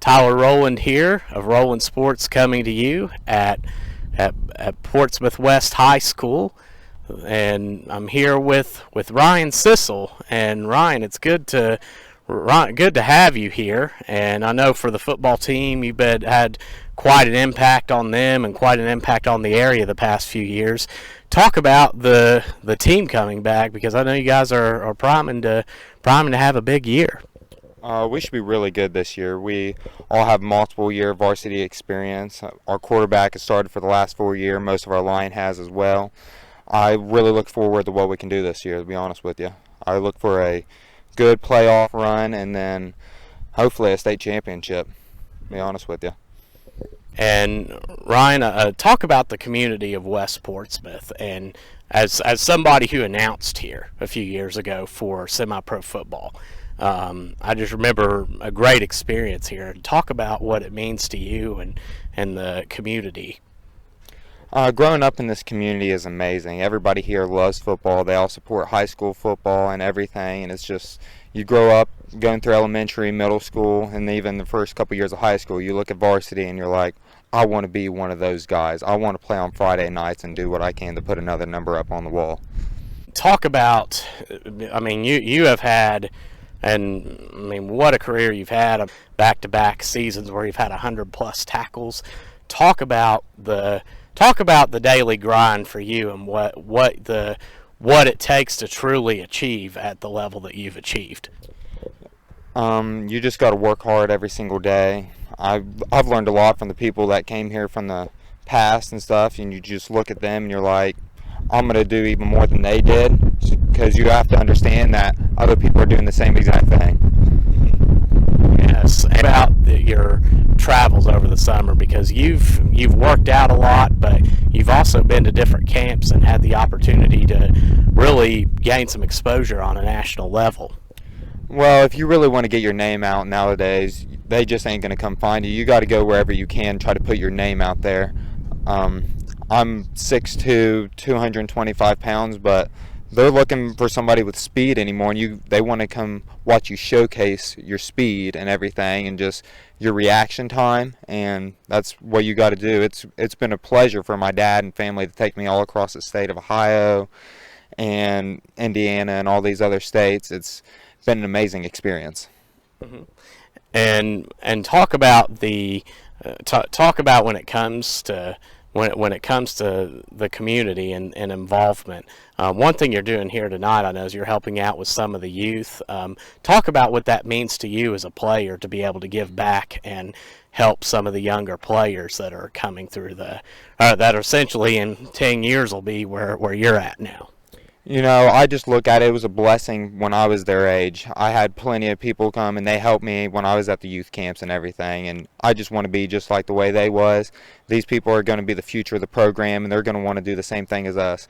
Tyler Rowland here of Rowland Sports, coming to you at Portsmouth West High School, and I'm here with Ryan Sissel. And Ryan, it's good to have you here. And I know for the football team, you've had quite an impact on them and quite an impact on the area the past few years. Talk about the team coming back, because I know you guys are priming to have a big year. We should be really good this year. We all have multiple year varsity experience. Our quarterback has started for the last 4 years. Most of our line has as well. I really look forward to what we can do this year, to be honest with you. I look for a good playoff run and then hopefully a state championship, to be honest with you. And Ryan, talk about the community of West Portsmouth, and as somebody who announced here a few years ago for semi-pro football, I just remember a great experience here. Talk about what it means to you and the community. Growing up in this community is amazing. Everybody here loves football. They all support high school football and everything, and it's just, you grow up going through elementary, middle school, and even the first couple years of high school, you look at varsity and you're like, I want to be one of those guys. I want to play on Friday nights and do what I can to put another number up on the wall. Talk about, I mean, you have had, and I mean, what a career you've had, back-to-back seasons where you've had 100+ tackles. Talk about the daily grind for you and what it takes to truly achieve at the level that you've achieved. You just got to work hard every single day. I've learned a lot from the people that came here from the past and stuff, and you just look at them and you're like, I'm going to do even more than they did, because you have to understand that other people are doing the same exact thing. Yes, about your travels over the summer, because you've worked out a lot, but you've also been to different camps and had the opportunity to really gain some exposure on a national level. Well, if you really want to get your name out nowadays, they just ain't going to come find you. You got to go wherever you can, try to put your name out there. I'm 6'2", 225 pounds, but they're looking for somebody with speed anymore, and they want to come watch you showcase your speed and everything and just your reaction time, and that's what you got to do. It's been a pleasure for my dad and family to take me all across the state of Ohio and Indiana and all these other states. It's been an amazing experience. Mm-hmm. And talk about talk about when it comes to the community and involvement. One thing you're doing here tonight, I know, is you're helping out with some of the youth. Talk about what that means to you as a player to be able to give back and help some of the younger players that are coming through that are essentially in 10 years will be where you're at now. You know, I just look at it, it was a blessing when I was their age. I had plenty of people come and they helped me when I was at the youth camps and everything, and I just want to be just like the way they was. These people are going to be the future of the program, and they're going to want to do the same thing as us.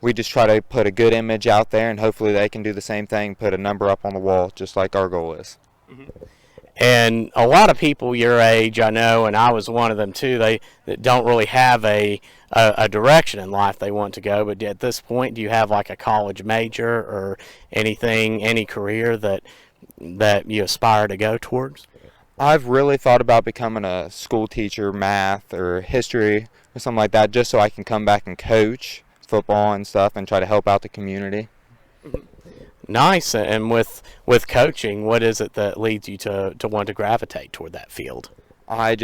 We just try to put a good image out there, and hopefully they can do the same thing, put a number up on the wall, just like our goal is. Mm-hmm. And a lot of people your age, I know, and I was one of them too, that don't really have a direction in life they want to go. But at this point, do you have like a college major or anything, any career that you aspire to go towards? I've really thought about becoming a school teacher, math or history or something like that, just so I can come back and coach football and stuff and try to help out the community. Mm-hmm. Nice. And with coaching, what is it that leads you to want to gravitate toward that field? My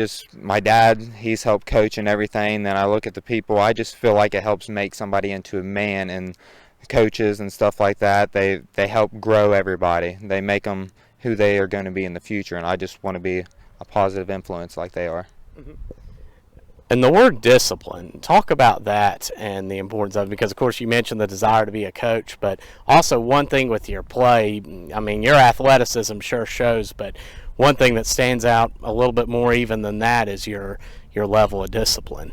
dad, he's helped coach and everything. Then I look at the people, I just feel like it helps make somebody into a man, and coaches and stuff like that, they help grow everybody. They make them who they are going to be in the future, and I just want to be a positive influence like they are. Mm-hmm. And the word discipline, talk about that and the importance of it, because of course you mentioned the desire to be a coach, but also one thing with your play, I mean, your athleticism sure shows, but one thing that stands out a little bit more even than that is your level of discipline.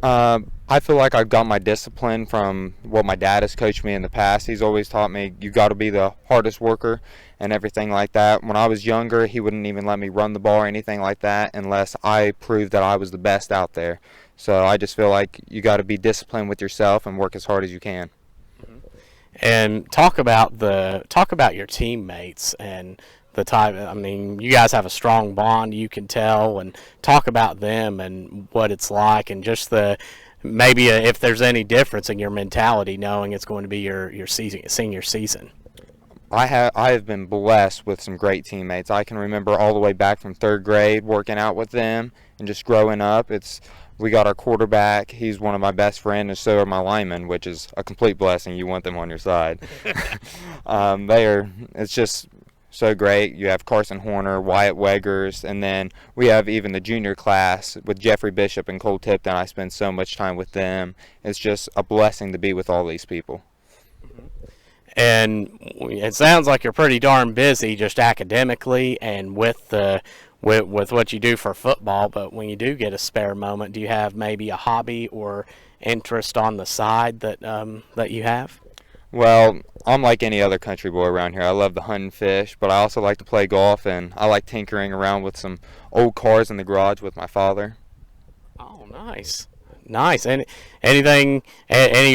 I feel like I've got my discipline from what my dad has coached me in the past. He's always taught me you got to be the hardest worker and everything like that. When I was younger, he wouldn't even let me run the ball or anything like that unless I proved that I was the best out there. So I just feel like you got to be disciplined with yourself and work as hard as you can. And talk about your teammates and the type. I mean, you guys have a strong bond. You can tell, and talk about them and what it's like, and just the maybe if there's any difference in your mentality, knowing it's going to be your senior season. I have been blessed with some great teammates. I can remember all the way back from third grade working out with them and just growing up. We got our quarterback. He's one of my best friends, and so are my linemen, which is a complete blessing. You want them on your side. It's just so great. You have Carson Horner, Wyatt Weggers, and then we have even the junior class with Jeffrey Bishop and Cole Tipton. I spend so much time with them. It's just a blessing to be with all these people. And it sounds like you're pretty darn busy just academically and with what you do for football. But when you do get a spare moment, do you have maybe a hobby or interest on the side that you have? Well, I'm like any other country boy around here. I love to hunt and fish, but I also like to play golf, and I like tinkering around with some old cars in the garage with my father. Oh, nice. Nice. Any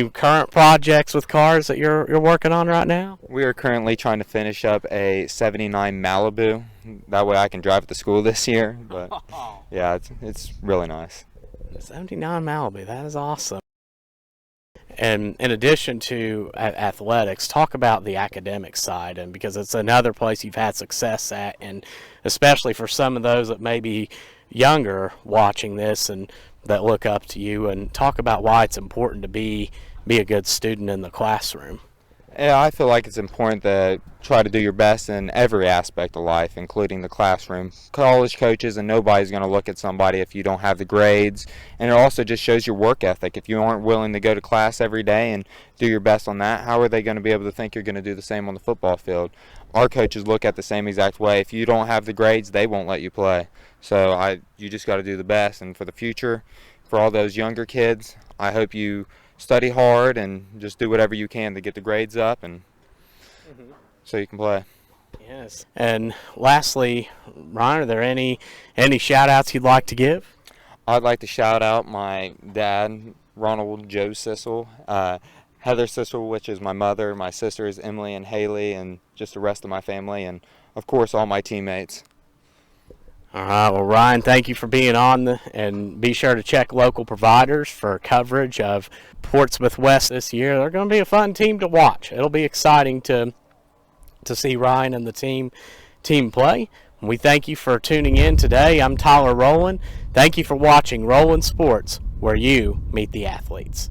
current projects with cars that you're working on right now? We are currently trying to finish up a '79 Malibu. That way I can drive it to school this year. But yeah, it's really nice. 79 Malibu. That is awesome. And in addition to athletics, talk about the academic side, and because it's another place you've had success at, and especially for some of those that may be younger watching this and that look up to you, and talk about why it's important to be a good student in the classroom. Yeah, I feel like it's important to try to do your best in every aspect of life, including the classroom. College coaches and nobody's going to look at somebody if you don't have the grades, and it also just shows your work ethic. If you aren't willing to go to class every day and do your best on that, how are they going to be able to think you're going to do the same on the football field? Our coaches look at the same exact way. If you don't have the grades, they won't let you play. So you just got to do the best, and for the future, for all those younger kids, I hope you study hard and just do whatever you can to get the grades up and so you can play. Yes. And lastly, Ryan, are there any shout outs you'd like to give? I'd like to shout out my dad, Ronald Joe Sissel, Heather Sissel, which is my mother, my sisters Emily and Haley, and just the rest of my family, and of course all my teammates. All right, well, Ryan, thank you for being on, and be sure to check local providers for coverage of Portsmouth West this year. They're going to be a fun team to watch. It'll be exciting to see Ryan and the team play. We thank you for tuning in today. I'm Tyler Rowland. Thank you for watching Rowland Sports, where you meet the athletes.